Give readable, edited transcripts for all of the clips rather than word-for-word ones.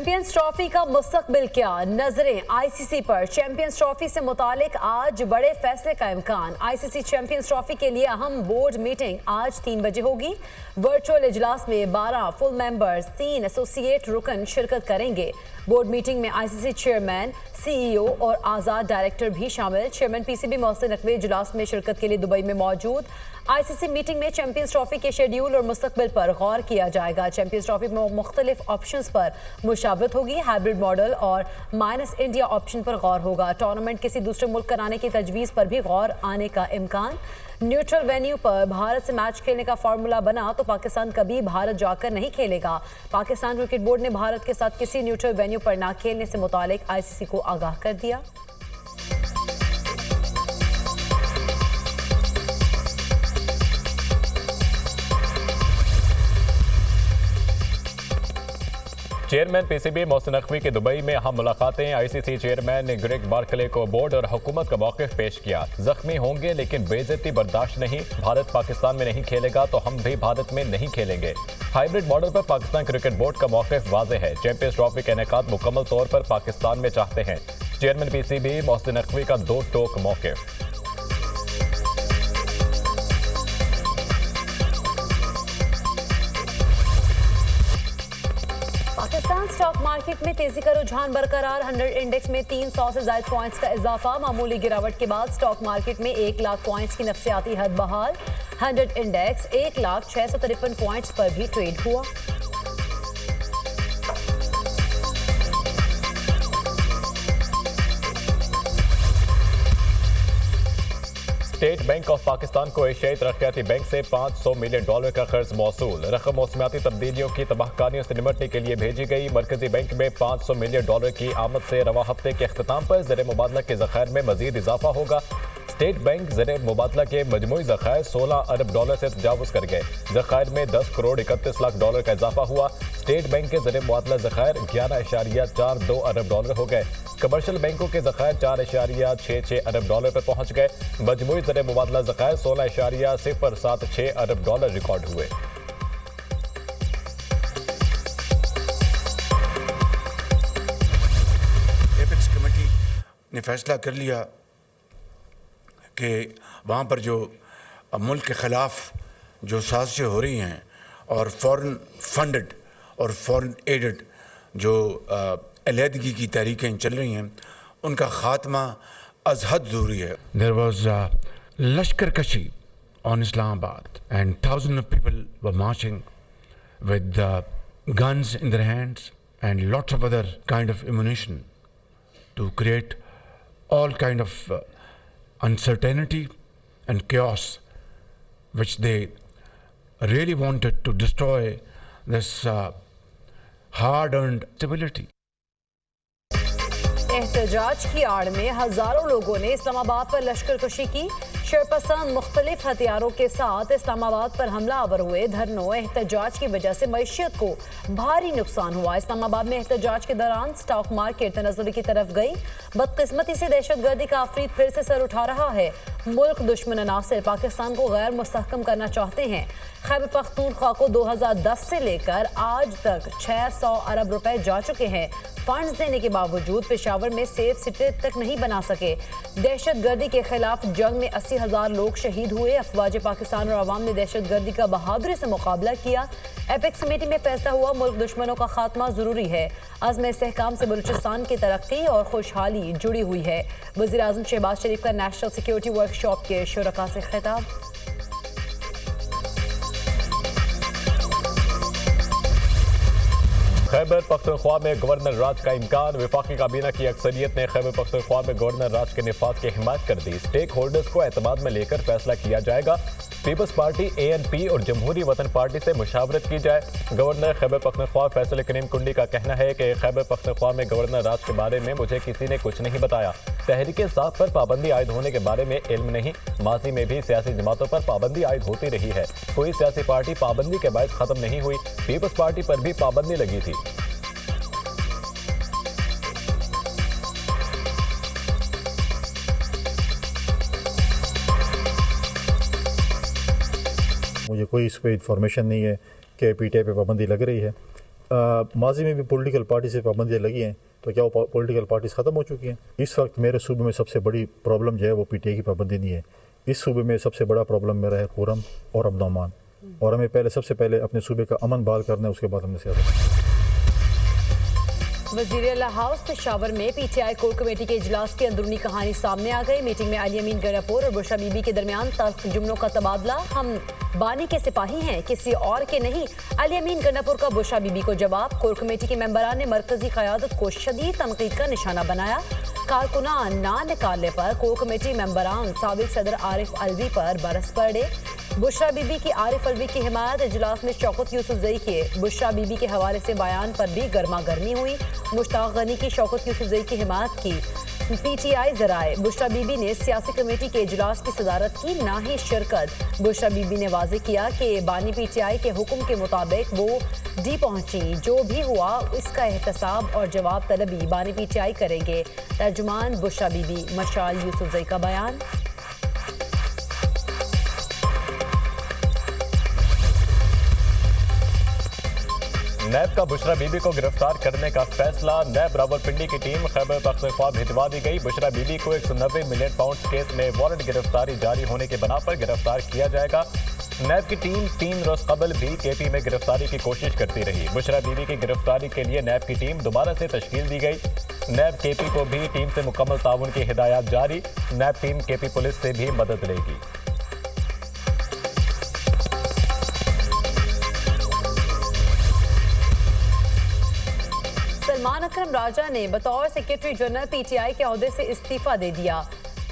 Champions trophy का मुस्तकबिल क्या, नजरें आईसीसी पर। चैंपियंस ट्रॉफी से मुतालिक आज बड़े फैसले का इम्कान। आईसीसी चैंपियंस ट्रॉफी के लिए अहम बोर्ड मीटिंग आज 3 बजे होगी। वर्चुअल इजलास में 12 फुल मेंबर्स, 3 एसोसिएट रुकन शिरकत करेंगे। बोर्ड मीटिंग में आईसीसी चेयरमैन, सीईओ और आज़ाद डायरेक्टर भी शामिल। चेयरमैन पीसीबी मोहसिन नकवी इजलास में शिरकत के लिए दुबई में मौजूद। आईसीसी मीटिंग में चैंपियंस ट्रॉफी के शेड्यूल और मुस्तकबिल पर गौर किया जाएगा। चैंपियंस ट्रॉफी में मुख्तलिफ ऑप्शंस पर मुशावरत होगी। हाइब्रिड मॉडल और माइनस इंडिया ऑप्शन पर गौर होगा। टूर्नामेंट किसी दूसरे मुल्क कराने की तजवीज़ पर भी गौर आने का इम्कान। न्यूट्रल वेन्यू पर भारत से मैच खेलने का फार्मूला बना तो पाकिस्तान कभी भारत जाकर नहीं खेलेगा। पाकिस्तान क्रिकेट बोर्ड ने भारत के साथ किसी न्यूट्रल वेन्यू पर ना खेलने से मुतालिक आईसीसी को आगाह कर दिया। चेयरमैन पीसीबी मोहसिन नकवी की दुबई में अहम मुलाकातें। आईसीसी चेयरमैन ने ग्रेग बार्कले को बोर्ड और हुकूमत का मौक़िफ़ पेश किया। जख्मी होंगे लेकिन बेइज्जती बर्दाश्त नहीं। भारत पाकिस्तान में नहीं खेलेगा तो हम भी भारत में नहीं खेलेंगे। हाइब्रिड मॉडल पर पाकिस्तान क्रिकेट बोर्ड का मौक़िफ़ वाज़ेह है। चैंपियंस ट्रॉफी का इनेकाद मुकम्मल तौर पर पाकिस्तान में चाहते हैं। चेयरमैन पीसीबी मोहसिन नकवी का दो टोक मौक़िफ़। पाकिस्तान स्टॉक मार्केट में तेजी का रुझान बरकरार। 100 इंडेक्स में 300 से ज्यादा पॉइंट्स का इजाफा। मामूली गिरावट के बाद स्टॉक मार्केट में 1 लाख पॉइंट्स की नफसियाती हद बहाल। 100 इंडेक्स 1,0653 पॉइंट्स पर भी ट्रेड हुआ। स्टेट बैंक ऑफ पाकिस्तान को एशियाई तरक्याती बैंक से $500 मिलियन का कर्ज मौसूल। रकम मौसमियाती तब्दीलियों की तबाहकारियों से निमटने के लिए भेजी गई। मरकजी बैंक में $500 मिलियन की आमद से रवा हफ्ते के अख्ताम पर ज़र मुबादला के ज़खायर में मजीद इजाफा होगा। स्टेट बैंक ज़र मुबादला के मजमूई ज़खायर $16 अरब से तजावुज़ कर गए। ज़खायर में $10 करोड़ 31 लाख का इजाफा हुआ। स्टेट बैंक के ज़र मुबादला ज़खायर $11.42 अरब हो गए। कमर्शियल बैंकों के ज़खायर $4.66 अरब पर पहुंच गए। मजमूई ज़र मुबादला ज़खायर $16.076 अरब रिकॉर्ड हुए। एपेक्स कमेटी ने फैसला कर लिया कि वहाँ पर जो मुल्क के ख़िलाफ़ जो साजिशें हो रही हैं और फॉरेन फंडेड और फॉरेन एडेड जो अलहदगी की तहरीकें चल रही हैं उनका ख़ात्मा अज़ हद ज़रूरी है। There was लश्कर कशी on Islamabad and thousands of people were marching with guns in their hands and lots of other kind of ammunition to create all kind of uncertainty and chaos which they really wanted to destroy this hard-earned stability. एहतजाज की आड़ में हजारों लोगों ने इस्लामाबाद पर लश्कर कशी की। शरपसंद मुख्तलिफ हथियारों के साथ इस्लामाबाद पर हमला आवर हुए। धरनों एहतजाज की वजह से मईशत को भारी नुकसान हुआ। इस्लामाबाद में एहतजाज के दौरान स्टॉक मार्केट तनज़्ज़ुल की तरफ गई। बदकिस्मती से दहशतगर्दी का आफरीत फिर से सर उठा रहा है। मुल्क दुश्मन अनासर पाकिस्तान को गैर मुस्तहकम करना चाहते हैं। खैबर पख्तूनख्वा को 2010 से लेकर आज तक 600 अरब रुपए जा चुके हैं। फंड्स देने के बावजूद पेशावर में सेफ सिटी तक नहीं बना सके। दहशतगर्दी के खिलाफ जंग में 80,000 लोग शहीद हुए। अफवाज पाकिस्तान और अवाम ने दहशतगर्दी का बहादुरी से मुकाबला किया। एपेक्स कमेटी में फैसला हुआ, मुल्क दुश्मनों का खात्मा जरूरी है। अज़्म इस्तेहकाम से बलूचिस्तान की तरक्की और खुशहाली जुड़ी हुई है। वज़ीर आज़म शहबाज शरीफ का नेशनल सिक्योरिटी वर्कशॉप के शुरका से खिताब। खैबर पख्तूनख्वा में गवर्नर राज का इम्कान। वफाकी काबीना की अक्सरियत ने खैबर पख्तूनख्वा में गवर्नर राज के निफाज की हिमायत कर दी। स्टेक होल्डर्स को एतमाद में लेकर फैसला किया जाएगा। पीपल्स पार्टी, ANP और जमहूरी वतन पार्टी से मुशावरत की जाए। गवर्नर खैबर पख्तूनख्वा फैसल करीम कुंडी का कहना है कि खैबर पख्तूनख्वा में गवर्नर राज के बारे में मुझे किसी ने कुछ नहीं बताया। तहरीक इंसाफ पर पाबंदी आयद होने के बारे में इल्म नहीं। माजी में भी सियासी जमातों पर पाबंदी आयद होती रही है। कोई सियासी पार्टी पाबंदी के बायस खत्म नहीं हुई। पीपल्स पार्टी पर भी पाबंदी लगी थी। मुझे कोई इस पर इंफॉर्मेशन नहीं है कि PTI पे पाबंदी लग रही है। माजी में भी पॉलिटिकल पार्टी से पाबंदियाँ लगी हैं, तो क्या वो पॉलिटिकल पार्टीज ख़त्म हो चुकी हैं? इस वक्त मेरे सूबे में सबसे बड़ी प्रॉब्लम जो है वो PTI की पाबंदी नहीं है। इस सूबे में सबसे बड़ा प्रॉब्लम मेरा है खुरम और अब्दुर्रहमान, और हमें सबसे पहले अपने सूबे का अमन बहाल करना है, उसके बाद हमने सियासत। वज़ीर-ए-आला हाउस पेशावर में PTI कोर कमेटी के इजलास की अंदरूनी कहानी सामने आ गई। मीटिंग में अली अमीन गणियापुर और बुशरा बीबी के दरमियान तल्ख जुमलों का तबादला। हम बानी के सिपाही हैं, किसी और के नहीं। अली अमीन गणियापुर का बुशरा बीबी को जवाब। कोर कमेटी के मेंबरान ने मरकजी क़यादत को शदीद तनकीद का निशाना बनाया। कारकुनान ना निकालने पर कोर कमेटी मेंबरान साबिक सदर आरिफ अलवी पर बरस पड़े। बुशरा बीबी की आरिफ अलवी की हिमायत। इजलास में शौकत यूसुफजई के बुशरा बीबी के हवाले से बयान पर भी गर्मा गर्मी हुई। मुश्ताक गनी की शौकत यूसुफजई की हिमायत की। PTI ज़राए बुशरा बीबी ने सियासी कमेटी के इजलास की सदारत की, ना ही शिरकत। बुशरा बीबी ने वाज़ेह किया कि बानी PTI के हुक्म के मुताबिक वो डी पहुंची। जो भी हुआ इसका एहतसाब और जवाब तलबी बानी PTI करेंगे। तर्जुमान बुशरा बीबी मशाल यूसुफजई का बयान। नैब का बुशरा बीबी को गिरफ्तार करने का फैसला। नैब रावलपिंडी की टीम खैबर पख्तूनख्वा भिजवा दी गई। बुशरा बीबी को 190 मिलियन पाउंड केस में वारंट गिरफ्तारी जारी होने के बना पर गिरफ्तार किया जाएगा। नैब की टीम 3 रोज कबल भी KP में गिरफ्तारी की कोशिश करती रही। बुशरा बीबी की गिरफ्तारी के लिए नैब की टीम दोबारा से तश्कील दी गई। नैब KP को भी टीम से मुकम्मल ताउन की हिदायत जारी। नैब टीम KP पुलिस से भी मदद लेगी। सलमान अकरम राजा ने बतौर सेक्रेटरी जनरल PTI के ओहदे से इस्तीफा दे दिया।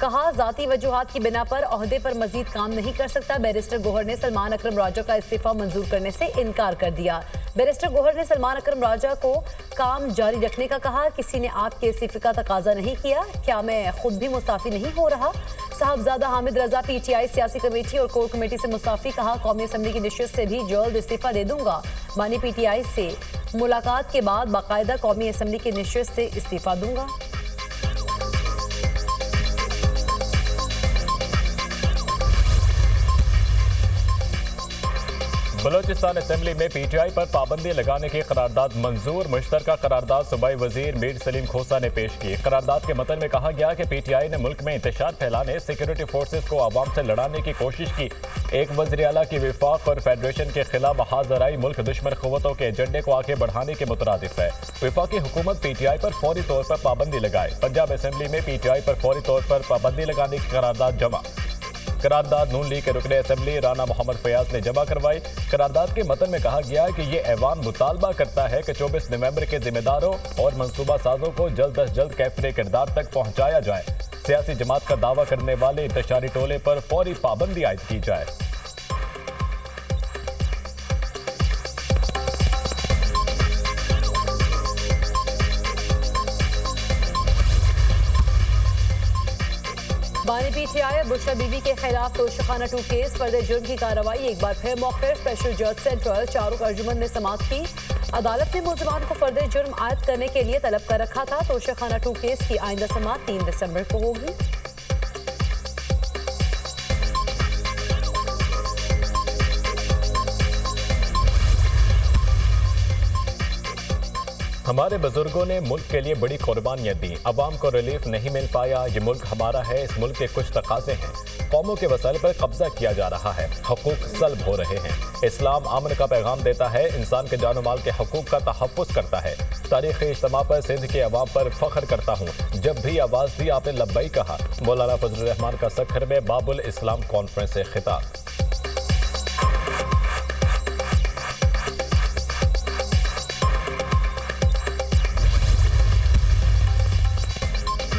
कहा जाती वजूहात की बिना पर ओहदे पर मजीद काम नहीं कर सकता। बैरिस्टर गोहर ने सलमान अकरम राजा का इस्तीफा मंजूर करने से इनकार कर दिया। बैरिस्टर गोहर ने सलमान अकरम राजा को काम जारी रखने का कहा। किसी ने आपके इस्तीफे का तकाजा नहीं किया, क्या मैं खुद भी मुस्ताफी नहीं हो रहा? साहबजादा हामिद रजा PTI सियासी कमेटी और कोर कमेटी से मुस्ताफी। कहा कौमी असम्बली की नशिस्त से भी जल्द इस्तीफा दे दूंगा। बानी PTI से मुलाकात के बाद बाकायदा कौमी असम्बली की नशिस्त से इस्तीफा दूंगा। बलोचिस्तान असेंबली में PTI पर पाबंदी लगाने की करारदाद मंजूर। मुश्तरका करारदाद सूबाई वजीर मीर सलीम खोसा ने पेश की। करारदाद के मतन में कहा गया कि PTI ने मुल्क में इंतशार फैलाने, सिक्योरिटी फोर्सेस को आवाम से लड़ाने की कोशिश की। एक वज़ीर आला की विफाक और फेडरेशन के खिलाफ हाज़राई मुल्क दुश्मन क़ुव्वतों के एजेंडे को आगे बढ़ाने के मुतरादिफ है। विफाकी हुकूमत PTI पर फौरी तौर पर पाबंदी लगाए। पंजाब असेंबली में PTI पर फौरी तौर पर पाबंदी लगाने की करारदाद जमा। करारदाद नून लीग के रुकने असेंबली राना मोहम्मद फयाज ने जमा करवाई। करारदाद के मतन में कहा गया कि ये ऐवान मुतालबा करता है कि 24 नवंबर के जिम्मेदारों और मनसूबा साजों को जल्द अज जल्द कैफरे किरदार तक पहुंचाया जाए। सियासी जमात का दावा करने वाले इंतशारी टोले पर फौरी पाबंदी आयद की जाए। बानी PTI और बुशरा बीबी के खिलाफ तोशाखाना 2 केस फर्द जुर्म की कार्रवाई एक बार फिर मौके। स्पेशल जज सेंट्रल चारुक अर्जुमन ने समाअत की। अदालत ने मुलजमान को फर्द जुर्म आयद करने के लिए तलब कर रखा था। तोशाखाना 2 केस की आइंदा समाअत 3 दिसंबर को होगी। हमारे बुजुर्गों ने मुल्क के लिए बड़ी कुर्बानियां दी। अवाम को रिलीफ नहीं मिल पाया। ये मुल्क हमारा है, इस मुल्क के कुछ तकाजे हैं। कौमों के वसाइल पर कब्जा किया जा रहा है, हकूक सल्ब हो रहे हैं। इस्लाम अमन का पैगाम देता है, इंसान के जान माल के हकूक का तहफ़्फ़ुज़ करता है। तारीख़ी इज्तिमा पर सिंध के अवाम पर फ़ख्र करता हूँ। जब भी आवाज़ दी आपने लब्बई कहा। मौलाना फजलुर रहमान का सखर में बाबुल इस्लाम कॉन्फ्रेंस से खिताब।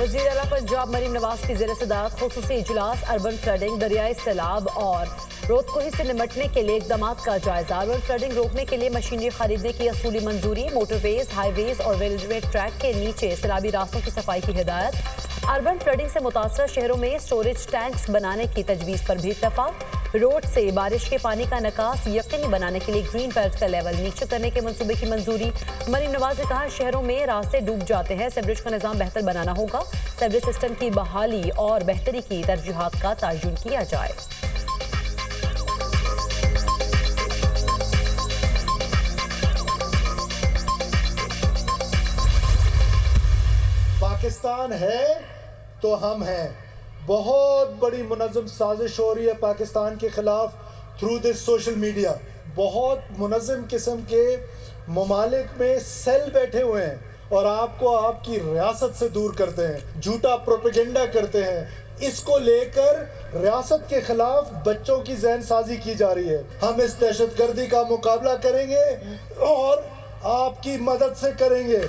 वज़ीर आला पंजाब मरीम नवाज की ज़ेर सदारत खुसूसी इजलास। अर्बन फ्लडिंग, दरियाई सैलाब और रोदकोही से निमटने के लिए इक़दाम का जायजा। अर्बन फ्लडिंग रोकने के लिए मशीनरी खरीदने की असूली मंजूरी। मोटरवेज, हाईवेज और रेलवे ट्रैक के नीचे सैलाबी रास्तों की सफाई की हिदायत। अर्बन फ्लडिंग से मुतासरा शहरों में स्टोरेज टैंक्स बनाने की तजवीज़ पर भी इत्तफाक। रोड से बारिश के पानी का निकास यकीनी बनाने के लिए ग्रीन बेल्ट का लेवल नीचे करने के मंसूबे की मंजूरी। मरीम नवाज ने कहा शहरों में रास्ते डूब जाते हैं, सीवरेज का निज़ाम बेहतर बनाना होगा। सीवरेज सिस्टम की बहाली और बेहतरी की तरजीहात का तयन किया जाए। پاکستان ہے تو ہم ہیں. بہت بڑی منظم سازش ہو رہی ہے پاکستان کے خلاف تھرو دس سوشل میڈیا. بہت منظم قسم کے ممالک میں سیل بیٹھے ہوئے ہیں اور آپ کو آپ کی ریاست سے دور کرتے ہیں, جھوٹا پروپیگنڈا کرتے ہیں. اس کو لے کر ریاست کے خلاف بچوں کی ذہن سازی کی جا رہی ہے. ہم اس دہشت گردی کا مقابلہ کریں گے اور آپ کی مدد سے کریں گے.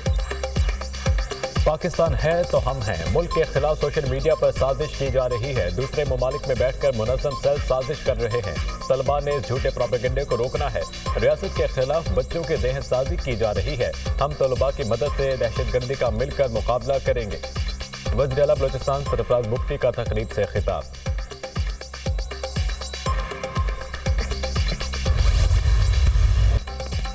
پاکستان ہے تو ہم ہیں. ملک کے خلاف سوشل میڈیا پر سازش کی جا رہی ہے. دوسرے ممالک میں بیٹھ کر منظم سیل سازش کر رہے ہیں. طلباء نے اس جھوٹے پروپیگنڈے کو روکنا ہے. ریاست کے خلاف بچوں کی ذہن سازی کی جا رہی ہے. ہم طلباء کی مدد سے دہشت گردی کا مل کر مقابلہ کریں گے. وزیر اعلیٰ بلوچستان سرفراز بگٹی کا تقریب سے خطاب.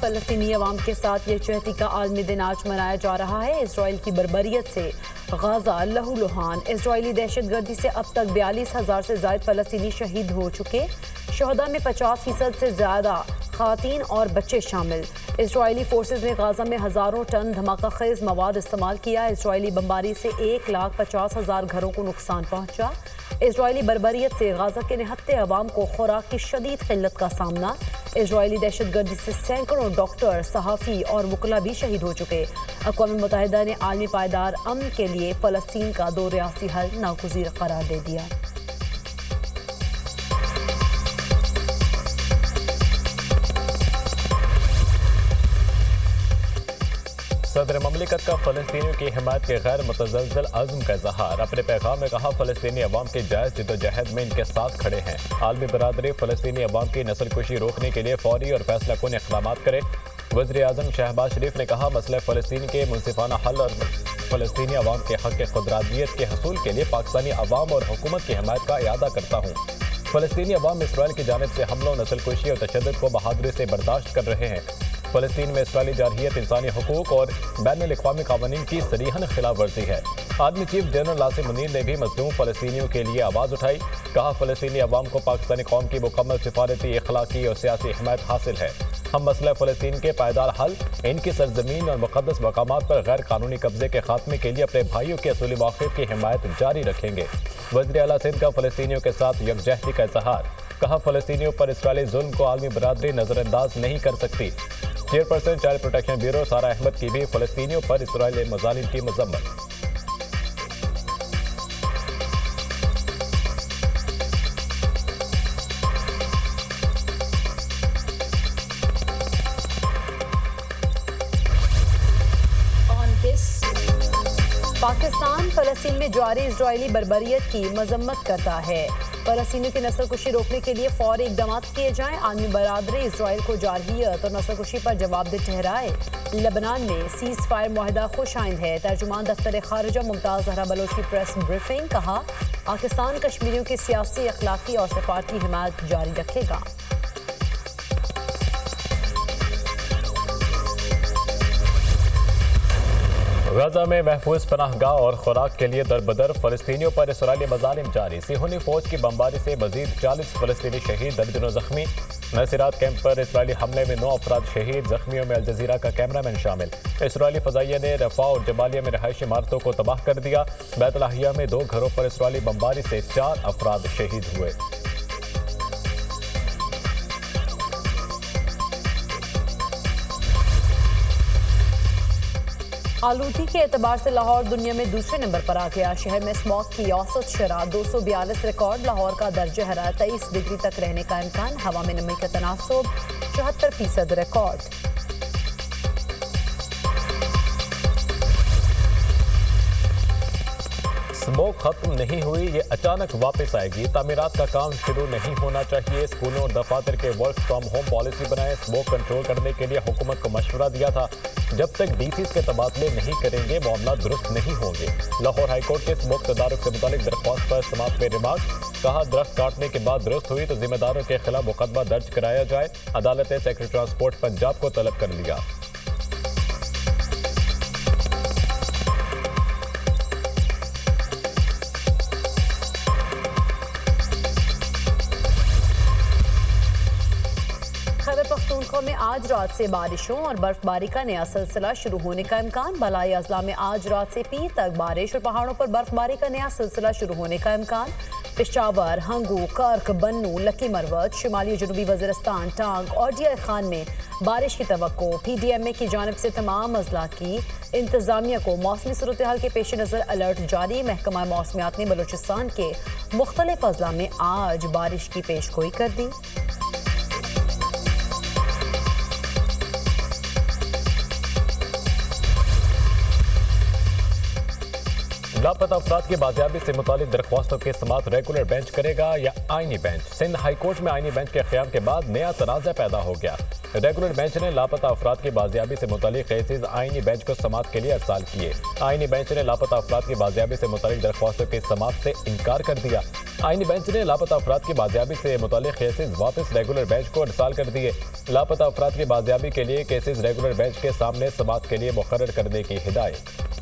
فلسطینی عوام کے ساتھ یکجہتی کا عالمی دن آج منایا جا رہا ہے. اسرائیل کی بربریت سے غازہ لہو لہان. اسرائیلی دہشت گردی سے اب تک 42,000 سے زائد فلسطینی شہید ہو چکے. شہداء میں 50% سے زیادہ خواتین اور بچے شامل. اسرائیلی فورسز نے غازہ میں ہزاروں ٹن دھماکہ خیز مواد استعمال کیا. اسرائیلی بمباری سے 1,50,000 گھروں کو نقصان پہنچا. اسرائیلی بربریت سے غازہ کے نہتے عوام کو خوراک کی شدید قلت کا سامنا. اسرائیلی دہشت گردی سے سینکڑوں ڈاکٹر، صحافی اور وکلا بھی شہید ہو چکے. اقوام متحدہ نے عالمی پائیدار امن کے لیے فلسطین کا 2 ریاستی حل ناگزیر قرار دے دیا. صدر مملکت کا فلسطینیوں کی حمایت کے غیر متزلزل عزم کا اظہار. اپنے پیغام میں کہا فلسطینی عوام کی جائز جدوجہد میں ان کے ساتھ کھڑے ہیں. عالمی برادری فلسطینی عوام کی نسل کشی روکنے کے لیے فوری اور فیصلہ کن اقدامات کرے. وزیر اعظم شہباز شریف نے کہا مسئلہ فلسطین کے منصفانہ حل اور فلسطینی عوام کے حق خودارادیت کے حصول کے لیے پاکستانی عوام اور حکومت کی حمایت کا اعادہ کرتا ہوں. فلسطینی عوام اسرائیل کی جانب سے حملوں، نسل کشی اور تشدد کو بہادری سے برداشت کر رہے ہیں. فلسطین میں اسرائیلی جارحیت انسانی حقوق اور بین الاقوامی قوانین کی صریحاً خلاف ورزی ہے. Army chief general Asim Munir نے بھی مظلوم فلسطینیوں کے لیے آواز اٹھائی. کہا فلسطینی عوام کو پاکستانی قوم کی مکمل سفارتی، اخلاقی اور سیاسی حمایت حاصل ہے. ہم مسئلہ فلسطین کے پائیدار حل، ان کی سرزمین اور مقدس مقامات پر غیر قانونی قبضے کے خاتمے کے لیے اپنے بھائیوں کے اصولی مواقف کی حمایت جاری رکھیں گے. وزیر اعلیٰ سندھ کا فلسطینیوں کے ساتھ یکجہتی کا اظہار. کہا فلسطینیوں پر اسرائیلی ظلم کو عالمی برادری نظر انداز نہیں کر سکتی. چیئرپرسن چائلڈ پروٹیکشن بیورو سارا احمد کی بھی فلسطینیوں پر اسرائیلی مظالم کی مذمت. پاکستان فلسطین میں جاری اسرائیلی بربریت کی مذمت کرتا ہے. فلسطینیوں کی نسل کشی روکنے کے لیے فوری اقدامات کیے جائیں. عالمی برادری اسرائیل کو جارحیت اور نسل کشی پر جواب دہ ٹھہرائے. لبنان میں سیز فائر معاہدہ خوش آئند ہے. ترجمان دفتر خارجہ ممتاز زہرا بلوچ کی پریس بریفنگ. کہا پاکستان کشمیریوں کی سیاسی، اخلاقی اور سفارتی حمایت جاری رکھے گا. غزہ میں محفوظ پناہ گاہ اور خوراک کے لیے دربدر فلسطینیوں پر اسرائیلی مظالم جاری. صہیونی فوج کی بمباری سے مزید 40 فلسطینی شہید، درجنوں زخمی. نصیرات کیمپ پر اسرائیلی حملے میں 9 افراد شہید، زخمیوں میں الجزیرہ کا کیمرہ مین شامل. اسرائیلی فضائیہ نے رفح اور جبالیہ میں رہائشی عمارتوں کو تباہ کر دیا. بیت الاحیاء میں 2 گھروں پر اسرائیلی بمباری سے 4 افراد شہید ہوئے. آلودگی کے اعتبار سے لاہور دنیا میں دوسرے نمبر پر آ گیا. شہر میں اسموگ کی اوسط شرح 242 ریکارڈ. لاہور کا درجہ حرارت 23 ڈگری تک رہنے کا امکان. ہوا میں نمی کا تناسب 74% ریکارڈ. اسموگ ختم نہیں ہوئی، یہ اچانک واپس آئے گی. تعمیرات کا کام شروع نہیں ہونا چاہیے. اسکولوں اور دفاتر کے ورک فرام ہوم پالیسی بنائے. اسموگ کنٹرول کرنے کے لیے حکومت کو مشورہ دیا تھا. جب تک ڈی سیز کے تبادلے نہیں کریں گے معاملات درست نہیں ہوں گے. لاہور ہائی کورٹ کے اسموگ تدارک سے متعلق درخواست پر سماعت میں ریمارکس. کہا درخت کاٹنے کے بعد درست ہوئی تو ذمہ داروں کے خلاف مقدمہ درج کرایا جائے. عدالت نے سیکرٹری ٹرانسپورٹ پنجاب کو طلب کر لیا. رقم میں آج رات سے بارشوں اور برف باری کا نیا سلسلہ شروع ہونے کا امکان. بالائی اضلاع میں آج رات سے پیر تک بارش اور پہاڑوں پر برف باری کا نیا سلسلہ شروع ہونے کا امکان. پشاور، ہنگو، کرک، بنو، لکی مروت، شمالی جنوبی وزیرستان، ٹانک اور ڈی آئی خان میں بارش کی توقع. پی ڈی ایم اے کی جانب سے تمام اضلاع کی انتظامیہ کو موسمی صورتحال کے پیش نظر الرٹ جاری. محکمہ موسمیات نے بلوچستان کے مختلف اضلاع میں آج بارش کی پیش گوئی کر دی. لاپتہ افراد کی بازیابی سے متعلق درخواستوں کی سماعت ریگولر بینچ کرے گا یا آئینی بینچ؟ سندھ ہائی کورٹ میں آئینی بینچ کے قیام کے بعد نیا تنازع پیدا ہو گیا. ریگولر بینچ نے لاپتہ افراد کی بازیابی سے متعلق کیسز آئینی بینچ کو سماعت کے لیے ارسال کیے. آئینی بینچ نے لاپتہ افراد کی بازیابی سے متعلق درخواستوں کی سماعت سے انکار کر دیا. آئینی بینچ نے لاپتہ افراد کی بازیابی سے متعلق کیسز واپس ریگولر بینچ کو ارسال کر دیے. لاپتہ افراد کی بازیابی کے لیے کیسز ریگولر بینچ کے سامنے سماعت کے لیے مقرر کرنے کی ہدایت.